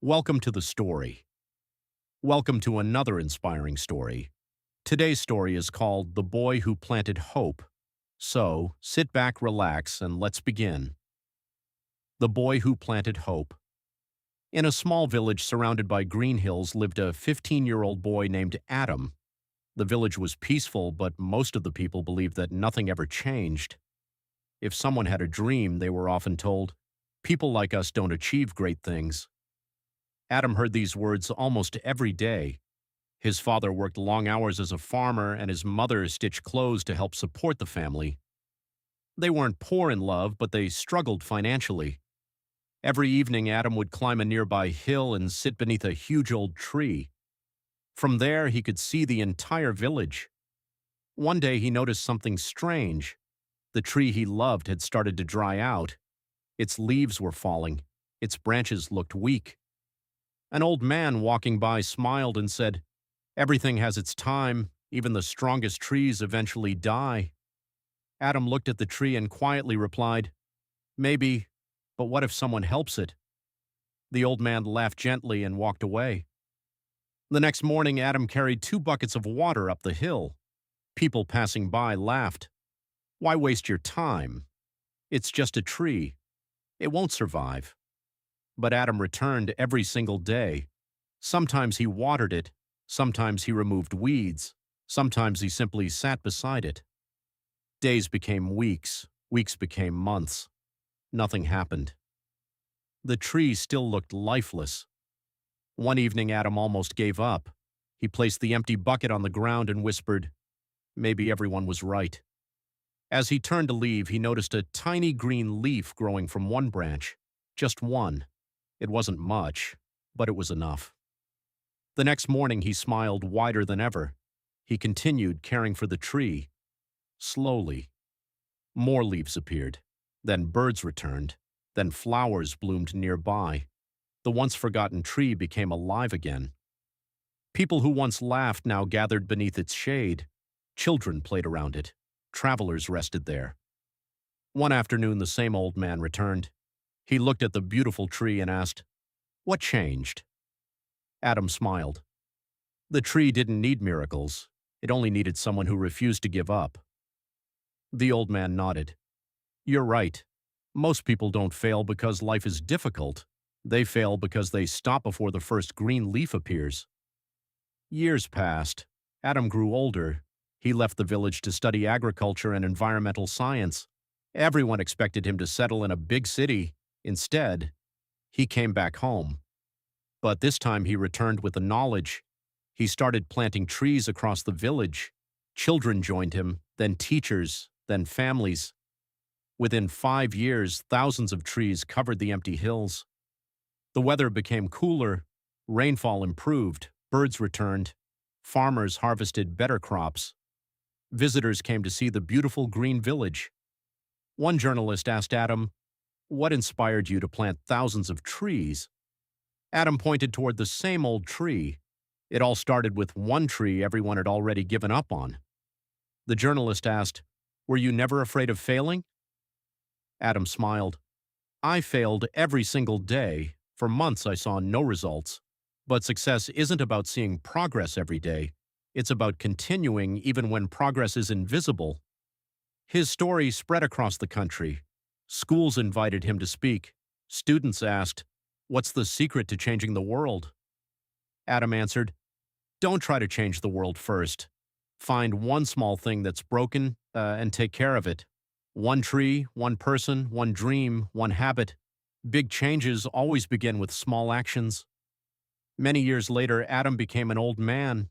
Welcome to the story. Welcome to another inspiring story. Today's story is called The Boy Who Planted Hope. So, sit back, relax, and let's begin. The Boy Who Planted Hope. In a small village surrounded by green hills lived a 15-year-old boy named Adam. The village was peaceful, but most of the people believed that nothing ever changed. If someone had a dream, they were often told, "People like us don't achieve great things." Adam heard these words almost every day. His father worked long hours as a farmer, and his mother stitched clothes to help support the family. They weren't poor in love, but they struggled financially. Every evening, Adam would climb a nearby hill and sit beneath a huge old tree. From there, he could see the entire village. One day, he noticed something strange. The tree he loved had started to dry out. Its leaves were falling. Its branches looked weak. An old man walking by smiled and said, "Everything has its time. Even the strongest trees eventually die." Adam looked at the tree and quietly replied, "Maybe, but what if someone helps it?" The old man laughed gently and walked away. The next morning, Adam carried 2 buckets of water up the hill. People passing by laughed. "Why waste your time? It's just a tree. It won't survive." But Adam returned every single day. Sometimes he watered it, sometimes he removed weeds, sometimes he simply sat beside it. Days became weeks, weeks became months. Nothing happened. The tree still looked lifeless. One evening, Adam almost gave up. He placed the empty bucket on the ground and whispered, "Maybe everyone was right." As he turned to leave, he noticed a tiny green leaf growing from one branch. Just one. It wasn't much, but it was enough. The next morning, he smiled wider than ever. He continued caring for the tree. Slowly, more leaves appeared. Then birds returned. Then flowers bloomed nearby. The once forgotten tree became alive again. People who once laughed now gathered beneath its shade. Children played around it. Travelers rested there. One afternoon, the same old man returned. He looked at the beautiful tree and asked, "What changed?" Adam smiled. The tree didn't need miracles. It only needed someone who refused to give up. The old man nodded. "You're right. Most people don't fail because life is difficult. They fail because they stop before the first green leaf appears." Years passed. Adam grew older. He left the village to study agriculture and environmental science. Everyone expected him to settle in a big city. Instead, he came back home. But this time he returned with the knowledge. He started planting trees across the village. Children joined him, then teachers, then families. Within 5 years, thousands of trees covered the empty hills. The weather became cooler, rainfall improved, birds returned, farmers harvested better crops. Visitors came to see the beautiful green village. One journalist asked Adam, "What inspired you to plant thousands of trees?" Adam pointed toward the same old tree. It all started with one tree everyone had already given up on. The journalist asked, "Were you never afraid of failing?" Adam smiled. "I failed every single day. For months I saw no results. But success isn't about seeing progress every day. It's about continuing even when progress is invisible." His story spread across the country. Schools invited him to speak. Students asked, "What's the secret to changing the world?" Adam answered, "Don't try to change the world first. Find one small thing that's broken and take care of it. One tree, one person, one dream, one habit. Big changes always begin with small actions." Many years later, Adam became an old man.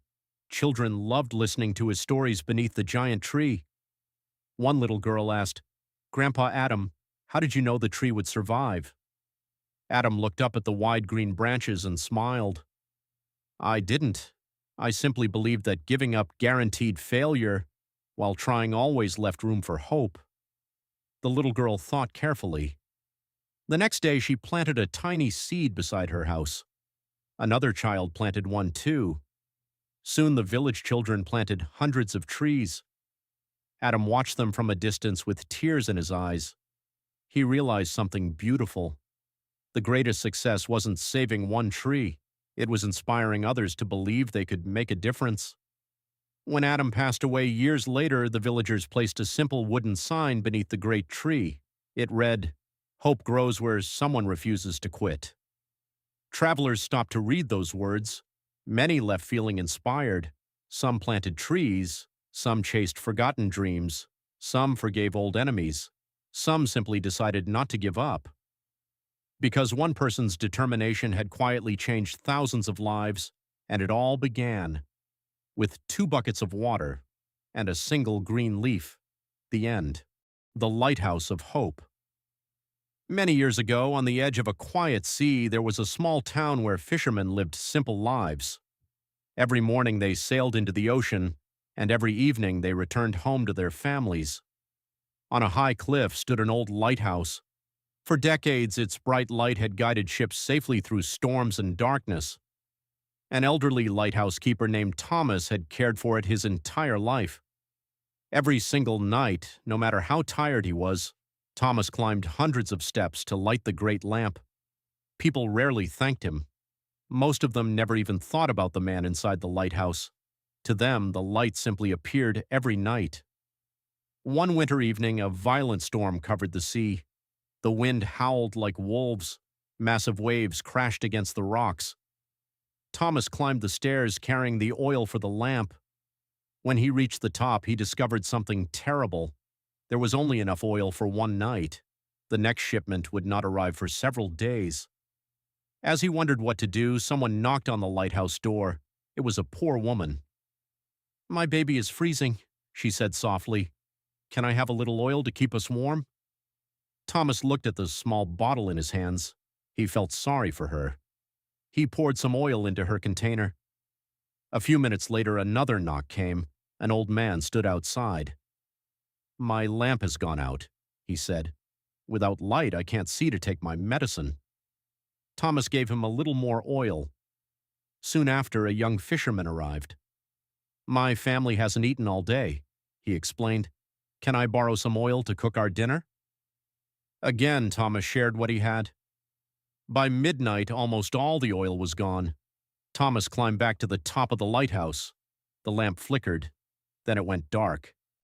Children loved listening to his stories beneath the giant tree. One little girl asked, "Grandpa Adam, how did you know the tree would survive?" Adam looked up at the wide green branches and smiled. "I didn't. I simply believed that giving up guaranteed failure, while trying always left room for hope." The little girl thought carefully. The next day, she planted a tiny seed beside her house. Another child planted one too. Soon the village children planted hundreds of trees. Adam watched them from a distance with tears in his eyes. He realized something beautiful. The greatest success wasn't saving one tree. It was inspiring others to believe they could make a difference. When Adam passed away years later, the villagers placed a simple wooden sign beneath the great tree. It read, "Hope grows where someone refuses to quit." Travelers stopped to read those words. Many left feeling inspired. Some planted trees, some chased forgotten dreams, some forgave old enemies, some simply decided not to give up. Because one person's determination had quietly changed thousands of lives, and it all began with 2 buckets of water and a single green leaf. The end. The Lighthouse of Hope. Many years ago, on the edge of a quiet sea, there was a small town where fishermen lived simple lives. Every morning they sailed into the ocean, and every evening they returned home to their families. On a high cliff stood an old lighthouse. For decades, its bright light had guided ships safely through storms and darkness. An elderly lighthouse keeper named Thomas had cared for it his entire life. Every single night, no matter how tired he was, Thomas climbed hundreds of steps to light the great lamp. People rarely thanked him. Most of them never even thought about the man inside the lighthouse. To them, the light simply appeared every night. One winter evening, a violent storm covered the sea. The wind howled like wolves. Massive waves crashed against the rocks. Thomas climbed the stairs carrying the oil for the lamp. When he reached the top, he discovered something terrible. There was only enough oil for one night. The next shipment would not arrive for several days. As he wondered what to do, someone knocked on the lighthouse door. It was a poor woman. "My baby is freezing," she said softly. "Can I have a little oil to keep us warm?" Thomas looked at the small bottle in his hands. He felt sorry for her. He poured some oil into her container. A few minutes later, another knock came. An old man stood outside. "My lamp has gone out," he said. "Without light, I can't see to take my medicine." Thomas gave him a little more oil. Soon after, a young fisherman arrived. "My family hasn't eaten all day," he explained. "Can I borrow some oil to cook our dinner?" Again, Thomas shared what he had. By midnight, almost all the oil was gone. Thomas climbed back to the top of the lighthouse. The lamp flickered. Then it went dark.